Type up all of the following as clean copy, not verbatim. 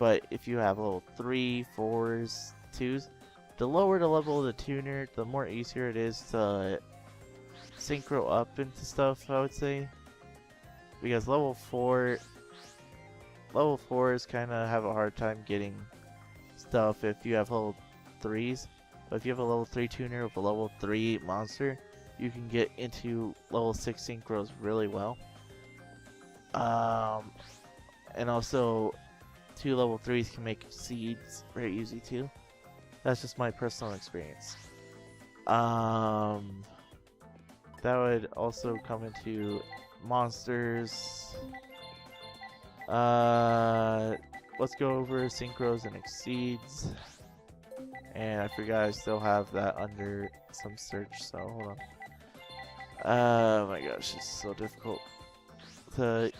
But if you have level 3, 4s, 2s, the lower the level of the tuner, the more easier it is to synchro up into stuff, I would say. Because level 4s kind of have a hard time getting stuff if you have level 3s. But if you have a level 3 tuner with a level 3 monster, you can get into level 6 synchros really well. And also, 2 level 3s can make seeds very easy too. That's just my personal experience. That would also come into monsters. Let's go over synchros and exceeds. And I forgot I still have that under some search, so hold on. Oh my gosh, it's so difficult to...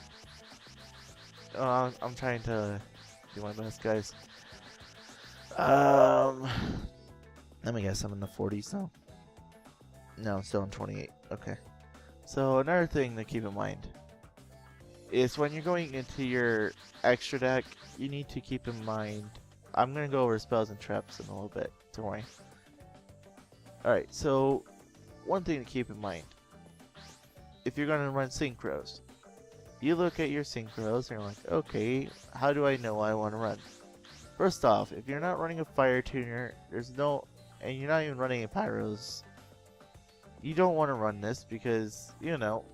I'm trying to do my best, guys. Let me guess, I'm in the 40s now. No, I'm still in 28. Okay. So another thing to keep in mind is when you're going into your extra deck, you need to keep in mind. I'm gonna go over spells and traps in a little bit. Don't worry. Alright, so one thing to keep in mind. If you're gonna run synchros, you look at your synchros and you're like, okay, how do I know I want to run? First off, if you're not running a fire tuner, and you're not even running a pyros, you don't want to run this because, you know,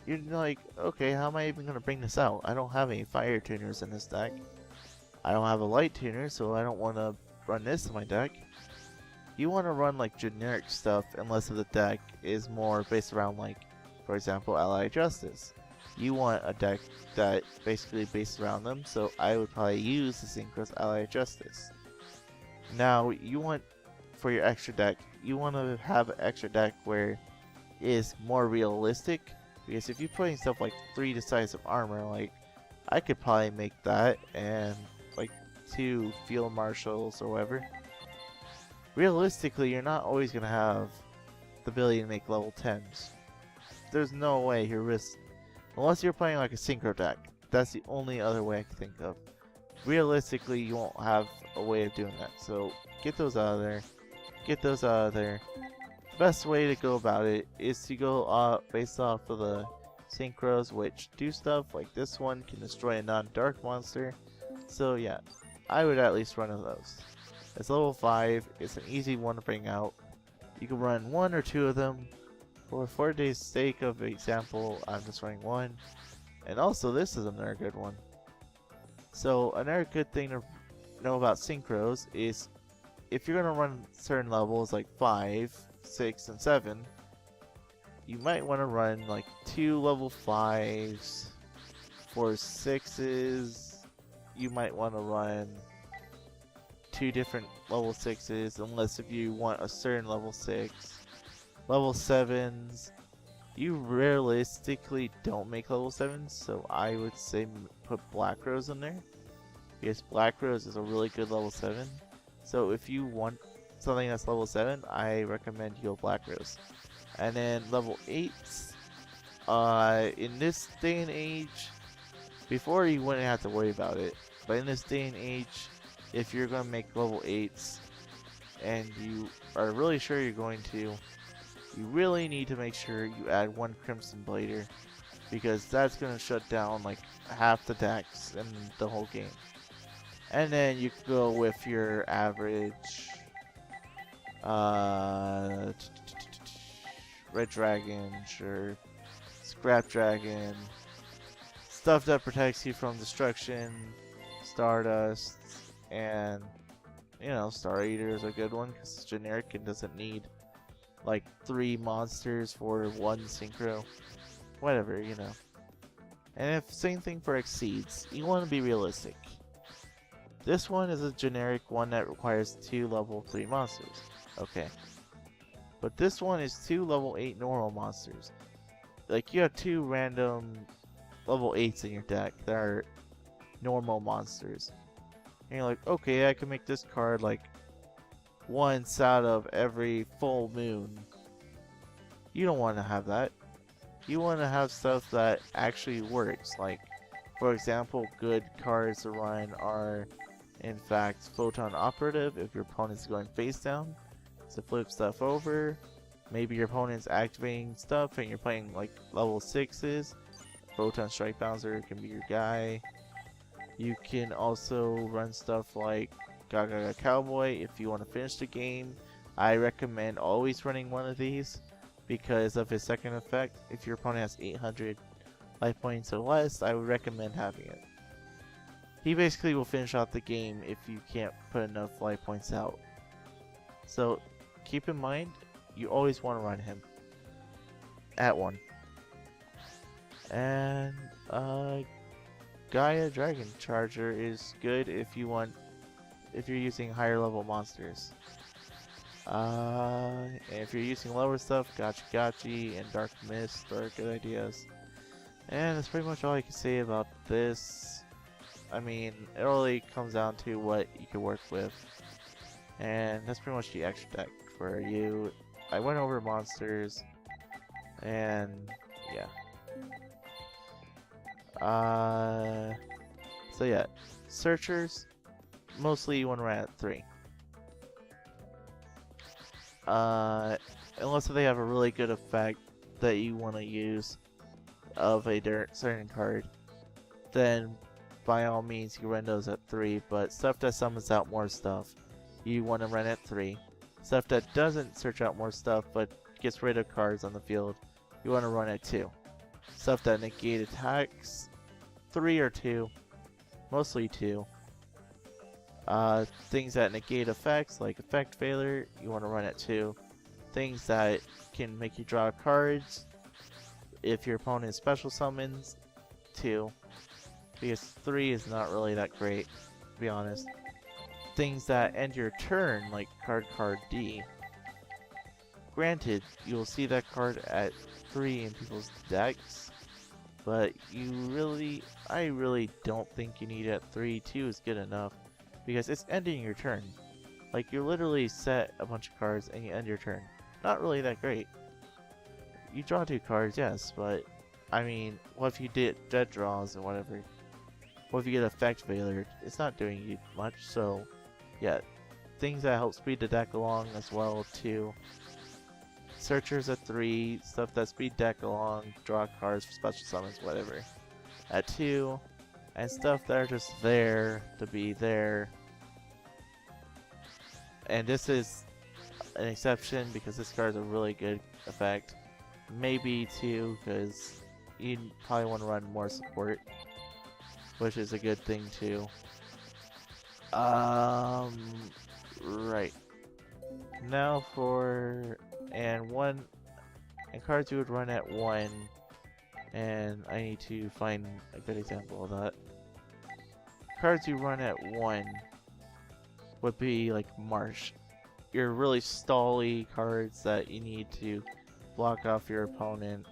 you're like, okay, how am I even going to bring this out? I don't have any fire tuners in this deck. I don't have a light tuner, so I don't want to run this in my deck. You want to run like generic stuff unless the deck is more based around, like, for example, Ally Justice. You want a deck that basically based around them, so I would probably use the Synchros Ally Justice. Now, you want, for your extra deck, you want to have an extra deck where it is more realistic, because if you're putting stuff like 3 decisive armor, like, I could probably make that, and like 2 field marshals or whatever. Realistically, you're not always going to have the ability to make level 10s. There's no way you're unless you're playing like a synchro deck. That's the only other way I can think of. Realistically, you won't have a way of doing that. So get those out of there. Get those out of there. The best way to go about it is to go based off of the synchros, which do stuff like this one can destroy a non-dark monster. So yeah, I would at least run one of those. It's level 5. It's an easy one to bring out. You can run 1 or 2 of them. For today's sake of example, I'm just running 1. And also, this is another good one. So, another good thing to know about synchros is if you're going to run certain levels like 5, 6, and 7, you might want to run like 2 level 5s. For 6s, you might want to run 2 different level 6s, unless if you want a certain level 6. Level 7s, you realistically don't make level 7s, so I would say put Black Rose in there. Because Black Rose is a really good level 7. So if you want something that's level 7, I recommend you go Black Rose. And then level 8s, in this day and age, before you wouldn't have to worry about it, but in this day and age, if you're going to make level 8s, and you are really sure you're going to, you really need to make sure you add 1 Crimson Blader, because that's going to shut down like half the decks in the whole game. And then you can go with your average Red Dragon, sure, Scrap Dragon, stuff that protects you from destruction, Stardust, and you know, Star Eater is a good one because it's generic and doesn't need like 3 monsters for 1 synchro. Whatever, you know. And if same thing for Exceeds, you want to be realistic. This one is a generic one that requires 2 level 3 monsters. Okay. But this one is 2 level 8 normal monsters. Like you have 2 random level 8s in your deck that are normal monsters. And you're like, okay, I can make this card like once out of every full moon. You don't want to have that. You want to have stuff that actually works. Like, For example, good cards to run are, in fact, Photon Operative if your opponent's going face down to flip stuff over. Maybe your opponent's activating stuff and you're playing like level 6s. Photon Strike Bouncer can be your guy. You can also run stuff like Gaga Cowboy if you want to finish the game. I recommend always running one of these because of his second effect. If your opponent has 800 life points or less, I would recommend having it. He basically will finish out the game if you can't put enough life points out. So keep in mind, you always want to run him at 1. And Gaia Dragon Charger is good if you're using higher level monsters. And if you're using lower stuff, Gachi Gachi and Dark Mist are good ideas. And that's pretty much all I can say about this. I mean, it really comes down to what you can work with. And that's pretty much the extra deck for you. I went over monsters, and yeah. So yeah, searchers, mostly you want to run at 3. Unless they have a really good effect that you want to use of a certain card, then by all means you run those at 3, but stuff that summons out more stuff, you want to run at 3. Stuff that doesn't search out more stuff but gets rid of cards on the field, you want to run at 2. Stuff that negate attacks, 3 or 2, mostly 2. Things that negate effects, like effect failure, you want to run at 2. Things that can make you draw cards, if your opponent special summons, 2. Because 3 is not really that great, to be honest. Things that end your turn, like card D. Granted, you'll see that card at 3 in people's decks, but I really don't think you need it at 3. 2 is good enough, because it's ending your turn. Like, you literally set a bunch of cards and you end your turn. Not really that great. You draw 2 cards, yes, but I mean, what if you did dead draws and whatever? What if you get effect failure? It's not doing you much, so yeah. Things that help speed the deck along as well, too. Searchers at 3, stuff that speed deck along, draw cards for special summons, whatever, at 2, and stuff that are just there to be there. And this is an exception because this card is a really good effect. Maybe 2, because you probably want to run more support, which is a good thing too. Right. Now for cards you would run at 1, and I need to find a good example of that. Cards you run at 1 would be like Marsh. Your really stally cards that you need to block off your opponent.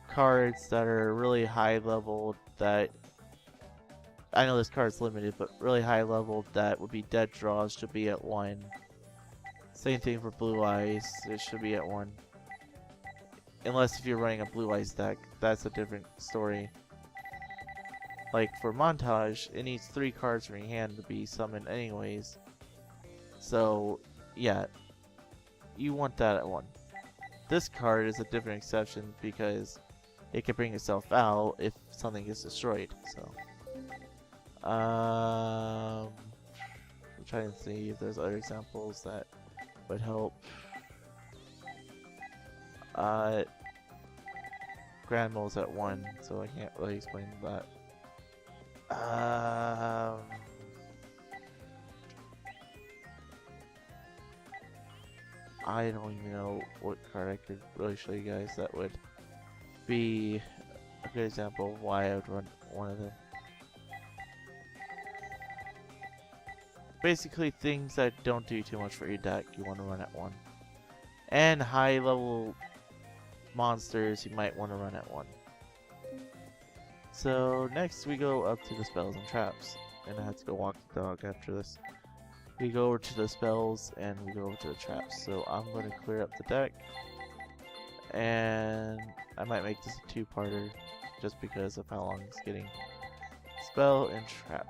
Cards that are really high level that, I know this card's limited, but really high level that would be dead draws should be at 1. Same thing for Blue Eyes, it should be at 1. Unless if you're running a Blue Eyes deck, that's a different story. Like for Montage, it needs 3 cards from your hand to be summoned anyways. So yeah, you want that at 1. This card is a different exception because it can bring itself out if something gets destroyed. So I'm trying to see if there's other examples that would help. Granmole's at 1, so I can't really explain that. I don't even know what card I could really show you guys that would be a good example of why I would run one of them. Basically, things that don't do too much for your deck, you want to run at 1. And high level monsters, you might want to run at 1. So next we go up to the spells and traps, and I have to go walk the dog after this. We go over to the spells and we go over to the traps. So I'm going to clear up the deck, and I might make this a 2-parter. just because of how long it's getting. Spell and trap.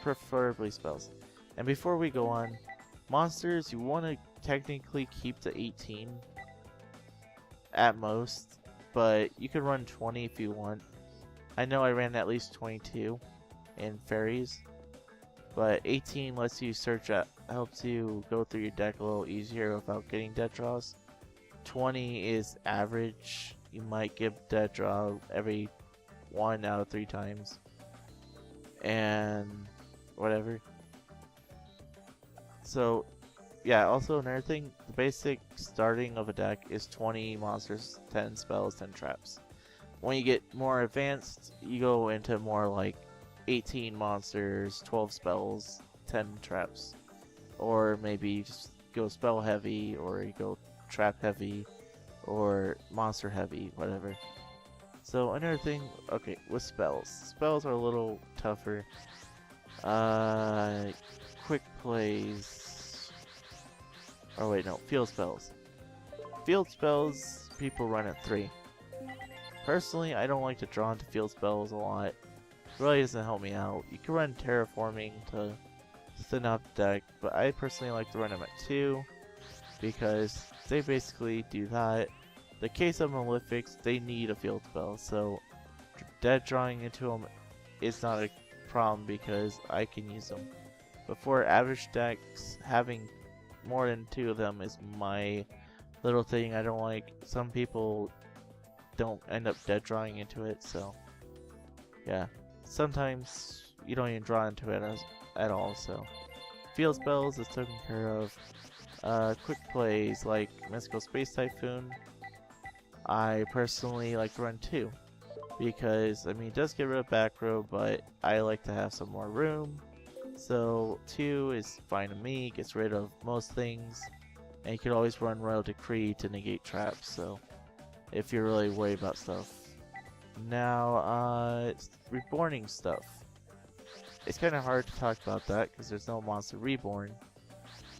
Preferably spells. And before we go on, monsters, you want to technically keep to 18 at most, but you can run 20 if you want. I know I ran at least 22 in fairies, but 18 lets you search at, helps you go through your deck a little easier without getting dead draws. 20 is average. You might get dead draw every 1 out of 3 times. And whatever. So yeah, also another thing, the basic starting of a deck is 20 monsters, 10 spells, 10 traps. When you get more advanced, you go into more like 18 monsters, 12 spells, 10 traps. Or maybe you just go spell heavy, or you go trap heavy, or monster heavy, whatever. So another thing, okay, with spells. Spells are a little tougher. Quick plays. Oh wait, no, field spells. Field spells, people run at 3. Personally, I don't like to draw into field spells a lot. It really doesn't help me out. You can run terraforming to thin out the deck, but I personally like to run them at 2 because they basically do that. The case of Malefics, they need a field spell, so dead drawing into them is not a problem because I can use them. But for average decks, having more than 2 of them is my little thing I don't like. Some people don't end up dead drawing into it, so yeah. Sometimes you don't even draw into it at all, so field spells is taken care of. Quick plays like Mystical Space Typhoon, I personally like to run 2 because, I mean, it does get rid of back row, but I like to have some more room. So 2 is fine to me, gets rid of most things, and you can always run Royal Decree to negate traps, so if you're really worried about stuff. Now, reborning stuff. It's kind of hard to talk about that because there's no monster reborn,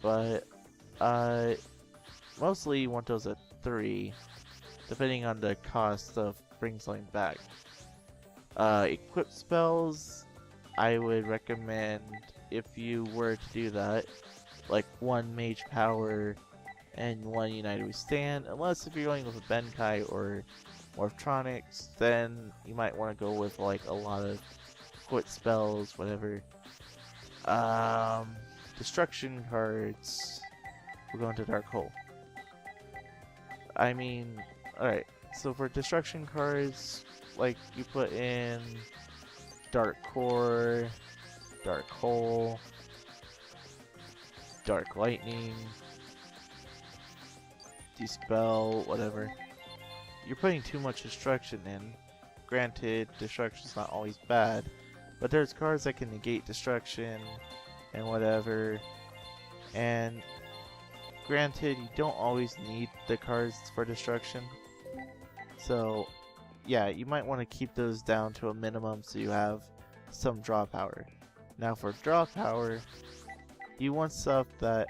but mostly you want those at 3, depending on the cost of bringing something back. Equip spells, I would recommend, if you were to do that, like 1 Mage Power and 1 United We Stand, unless if you're going with a Benkai or Morphtronics, then you might want to go with like a lot of quit spells, whatever. Destruction cards, we're going to Dark Hole. I mean, alright, so for destruction cards, like you put in Dark Core, Dark Hole, Dark Lightning, Dispel, whatever. You're putting too much destruction in. Granted, destruction's not always bad, but there's cards that can negate destruction and whatever. And granted, you don't always need the cards for destruction. So, yeah, you might want to keep those down to a minimum so you have some draw power. Now for draw power, you want stuff that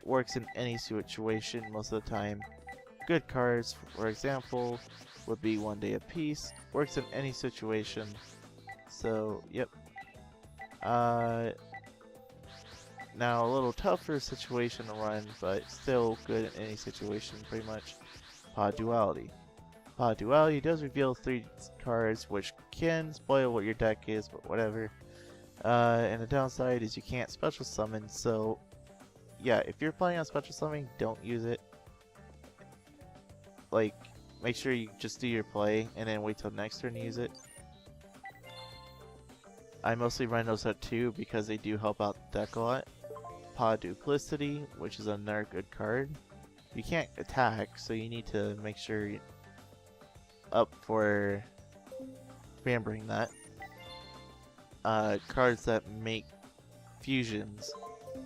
works in any situation most of the time. Good cards, for example, would be 1 Day of Peace. Works in any situation. So, yep. Now a little tougher situation to run, but still good in any situation, pretty much. Pod Duality. Pod Duality does reveal 3 cards, which can spoil what your deck is, but whatever. And the downside is you can't special summon, so yeah, if you're planning on special summoning, don't use it. Like, make sure you just do your play and then wait till next turn to use it. I mostly run those at 2 because they do help out the deck a lot. Pod Duplicity, which is another good card. You can't attack, so you need to make sure you're up for remembering that. Cards that make fusions.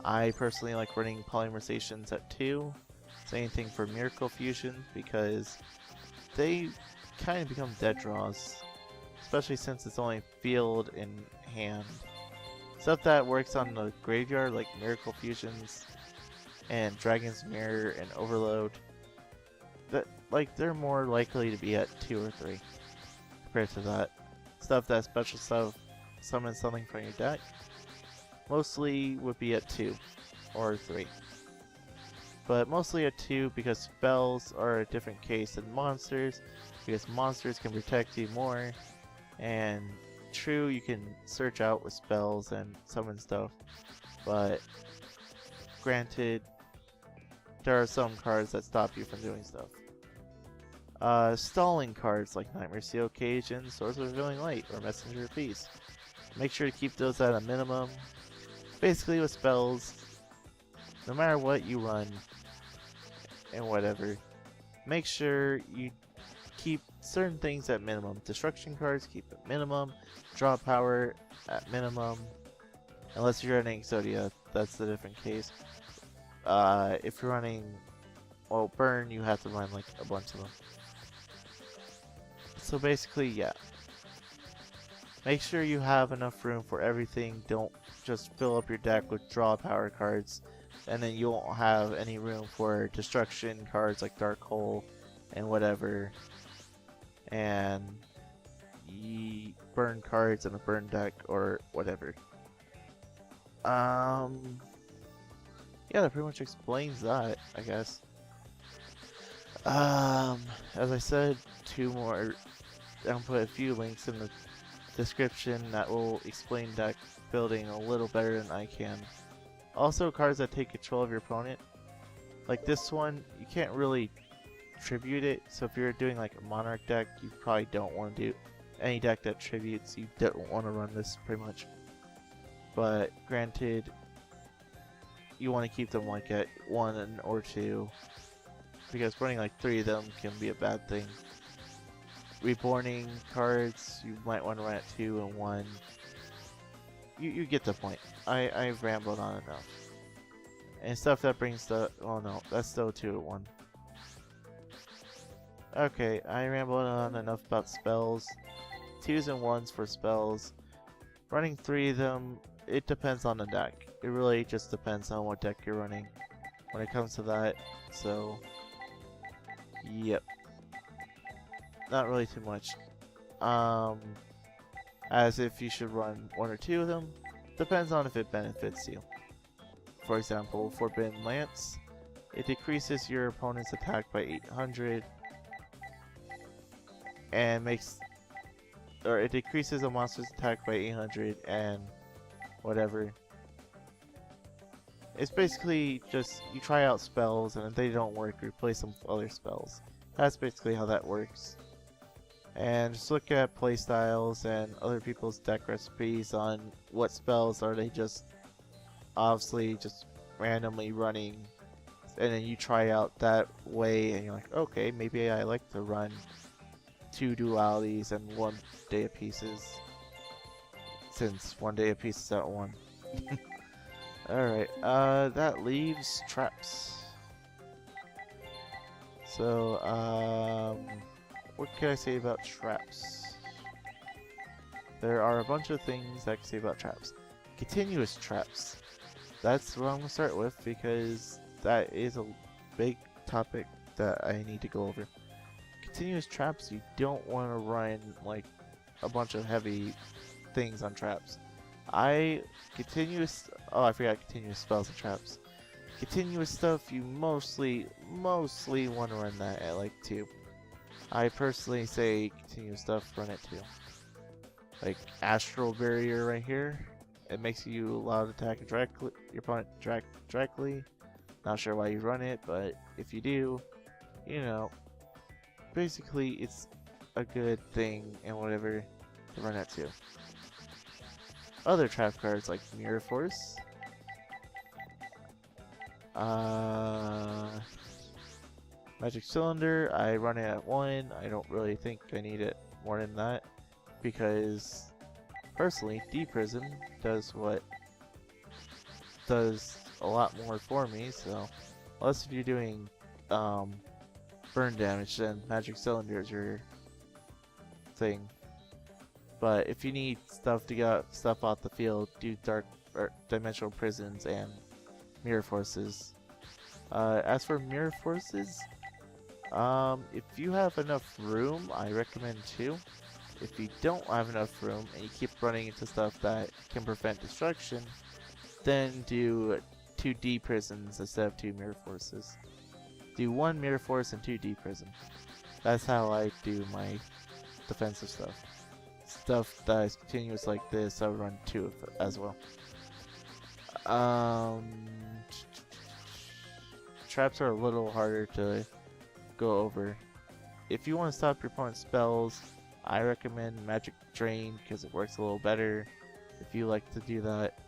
I personally like running Polymerizations at 2. Same thing for Miracle Fusion because they kind of become dead draws, especially since it's only field and hand. Stuff that works on the graveyard like Miracle Fusions and Dragon's Mirror and Overload, that they're more likely to be at 2 or 3. compared to that. Stuff that special stuff summons something from your deck mostly would be at 2 or 3. But mostly at 2 because spells are a different case than monsters, because monsters can protect you more, and true, you can search out with spells and summon stuff, but granted, there are some cards that stop you from doing stuff. Stalling cards like Nightmare Seal Occasion, Swords of Revealing Light, or Messenger of Peace. Make sure to keep those at a minimum. Basically with spells, no matter what you run, and whatever, make sure you keep certain things at minimum. Destruction cards, keep at minimum. Draw power at minimum. Unless you're running Exodia, that's the different case. If you're running, well, burn, you have to run like a bunch of them. So basically, yeah. Make sure you have enough room for everything. Don't just fill up your deck with draw power cards, and then you won't have any room for destruction cards like Dark Hole and whatever. And burn cards in a burn deck or whatever. Yeah, that pretty much explains that, I guess. As I said, 2 more. I'll put a few links in the description that will explain deck building a little better than I can. Also, cards that take control of your opponent. Like this one, you can't really tribute it, so if you're doing like a Monarch deck, you probably don't want to do any deck that tributes, you don't want to run this pretty much. But granted, you want to keep them like at 1 or 2, because running like 3 of them can be a bad thing. Reborning cards, you might want to run at 2 and 1. You get the point. I've rambled on enough. And stuff that brings the... oh no, that's still 2 and 1. Okay, I rambled on enough about spells. 2s and 1s for spells. Running 3 of them, it depends on the deck. It really just depends on what deck you're running when it comes to that. So, yep. Not really too much. As if you should run 1 or 2 of them, depends on if it benefits you. For example, Forbidden Lance, it decreases your opponent's attack by 800 and it decreases a monster's attack by 800 and whatever. It's basically just you try out spells, and if they don't work, replace them with other spells. That's basically how that works. And just look at playstyles and other people's deck recipes on what spells are they just obviously just randomly running, and then you try out that way and you're like, okay, maybe I like to run 2 dualities and 1 day of pieces, since 1 day of pieces at 1. Alright, that leaves traps. So, what can I say about traps? There are a bunch of things I can say about traps. Continuous traps. That's what I'm going to start with, because that is a big topic that I need to go over. Continuous traps, you don't want to run like a bunch of heavy things on traps. I forgot continuous spells and traps. Continuous stuff, you mostly want to run that at like 2. I personally say continuous stuff, run at 2. Like Astral Barrier right here, it makes you allow to attack your opponent directly. Not sure why you run it, but if you do, you know, basically it's a good thing and whatever to run at 2. Other trap cards like Mirror Force, Magic Cylinder, I run it at 1. I don't really think I need it more than that, because personally, D-Prism does a lot more for me, so unless if you're doing burn damage, then Magic Cylinder is your thing. But if you need stuff to get stuff off the field, do Dimensional Prisons and Mirror Forces. As for Mirror Forces, if you have enough room, I recommend 2. If you don't have enough room and you keep running into stuff that can prevent destruction, then do 2 D prisons instead of 2 mirror forces. Do 1 mirror force and 2 D prison. That's how I do my defensive stuff. Stuff that is continuous like this, I would run 2 of it as well. Traps are a little harder to go over. If you want to stop your opponent's spells, I recommend Magic Drain because it works a little better. If you like to do that,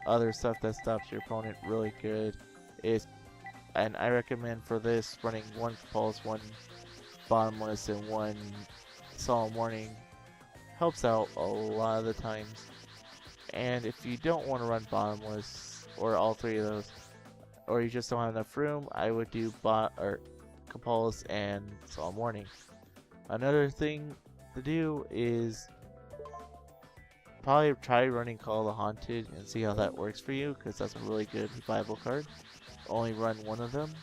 other stuff that stops your opponent really good is, and I recommend for this running 1 Compulse, 1 Bottomless, and 1 Solemn Warning. Helps out a lot of the times. And if you don't want to run Bottomless or all 3 of those, or you just don't have enough room, I would do Compulse and Solemn Warning. Another thing to do is probably try running Call of the Haunted and see how that works for you, because that's a really good revival card. Only run 1 of them,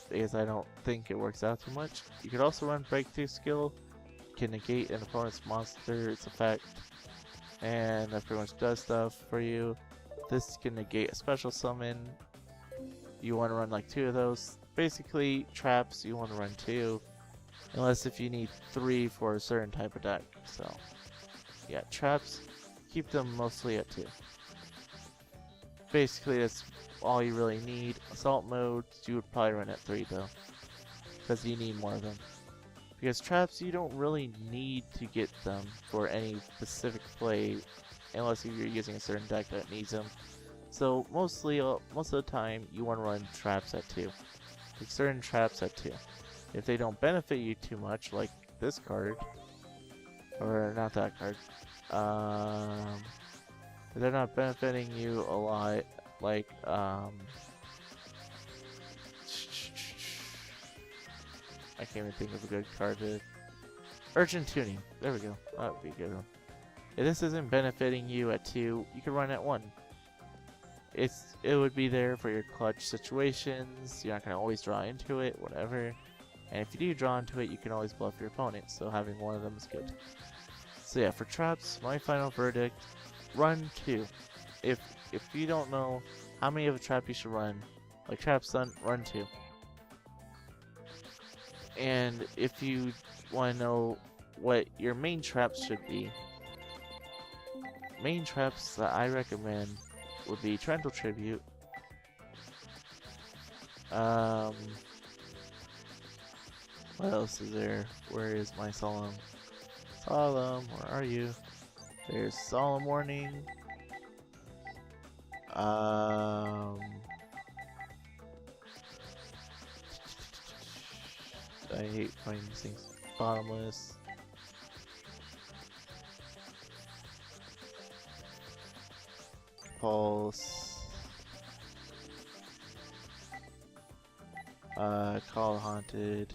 because I don't think it works out too much. You could also run Breakthrough Skill, can negate an opponent's monster's effect, and that pretty much does stuff for you. This can negate a special summon. You want to run like 2 of those. Basically, traps you want to run 2, unless if you need 3 for a certain type of deck. So yeah, traps, keep them mostly at 2. Basically, that's all you really need. Assault modes, you would probably run at 3 though, because you need more of them. Because traps, you don't really need to get them for any specific play, unless you're using a certain deck that needs them. So most of the time, you want to run traps at 2. Like certain traps at 2. If they don't benefit you too much, like this card, or not that card, if they're not benefiting you a lot, like I can't even think of a good card to... Urgent Tuning. There we go. That would be a good one. If this isn't benefiting you at 2, you can run at 1. It would be there for your clutch situations. You're not going to always draw into it, whatever. And if you do draw into it, you can always bluff your opponent. So having 1 of them is good. So yeah, for traps, my final verdict, run 2. If you don't know how many of a trap you should run, like Trap Stun, run 2. And if you want to know what your main traps should be, main traps that I recommend would be Torrential Tribute, what else is there? Where is my Solemn? Solemn, where are you? There's Solemn Warning. I hate finding these things. Bottomless. Pulse. Call Haunted.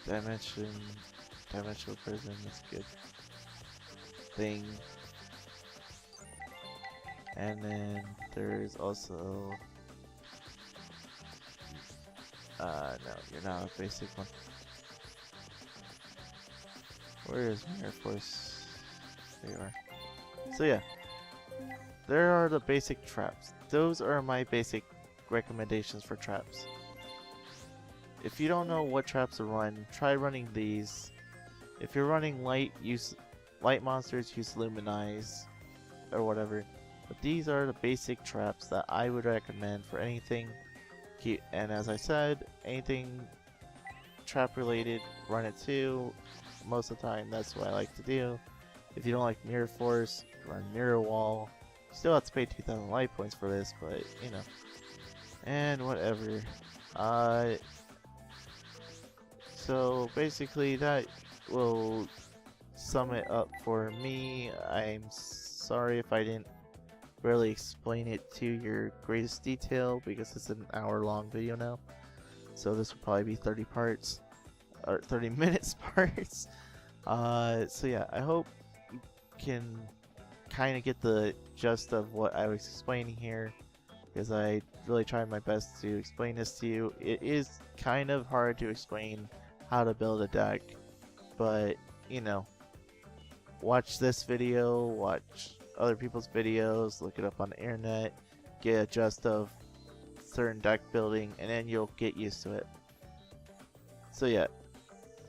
Dimensional Prison is good thing. And then there's also no, you're not a basic one. Where is my Air Force? There you are. So yeah, there are the basic traps. Those are my basic recommendations for traps. If you don't know what traps to run, try running these. If you're running light, use light monsters, use Luminize or whatever. But these are the basic traps that I would recommend for anything. And as I said, anything trap related, run it too. Most of the time, that's what I like to do. If you don't like Mirror Force, run Mirror Wall. You still have to pay 2,000 life points for this, but you know. And whatever. So basically, that will sum it up for me. I'm sorry if I didn't really explain it to your greatest detail, because it's an hour-long video now. So this will probably be 30 parts, or 30 minutes parts. So yeah, I hope you can kind of get the gist of what I was explaining here. because I really tried my best to explain this to you. It is kind of hard to explain how to build a deck, but you know, watch this video, watch other people's videos, look it up on the internet, get a gist of certain deck building, and then you'll get used to it. So yeah,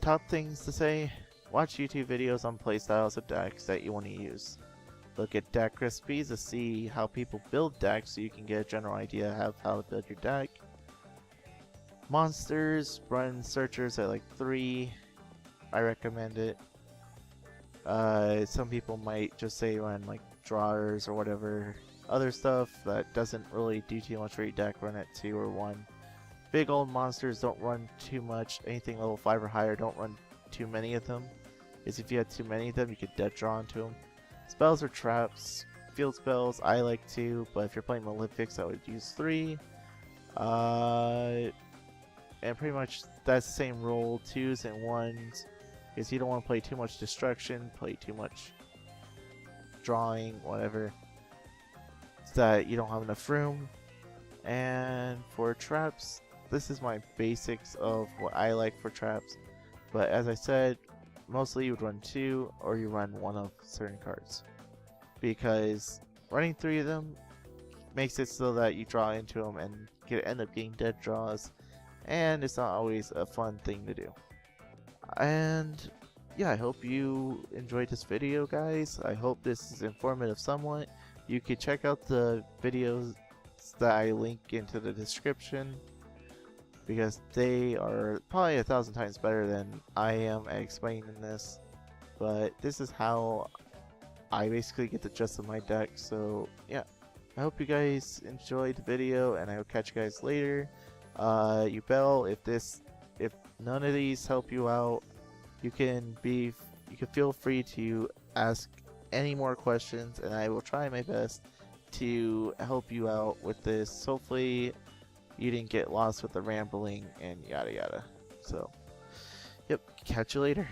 top things to say: watch YouTube videos on playstyles of decks that you want to use. Look at deck recipes to see how people build decks so you can get a general idea of how to build your deck. Monsters, run searchers at like 3. I recommend it. Some people might just say run like drawers or whatever. Other stuff that doesn't really do too much for your deck, run at 2 or 1. Big old monsters don't run too much. Anything level 5 or higher, don't run too many of them. Because if you had too many of them, you could dead draw into them. Spells or traps, field spells, I like 2, but if you're playing Malefics, I would use 3. And pretty much that's the same rule, 2s and 1s, because you don't want to play too much destruction, play too much drawing, whatever, so that you don't have enough room. And for traps, this is my basics of what I like for traps, but as I said, mostly you would run 2 or you run 1 of certain cards, because running 3 of them makes it so that you draw into them and end up getting dead draws, and it's not always a fun thing to do. And yeah, I hope you enjoyed this video, guys. I hope this is informative somewhat. You can check out the videos that I link into the description, because they are probably 1,000 times better than I am at explaining this. But this is how I basically get the gist of my deck. So yeah, I hope you guys enjoyed the video, and I will catch you guys later. If none of these help you out, you can feel free to ask any more questions, and I will try my best to help you out with this. Hopefully you didn't get lost with the rambling and yada yada. So yep, catch you later.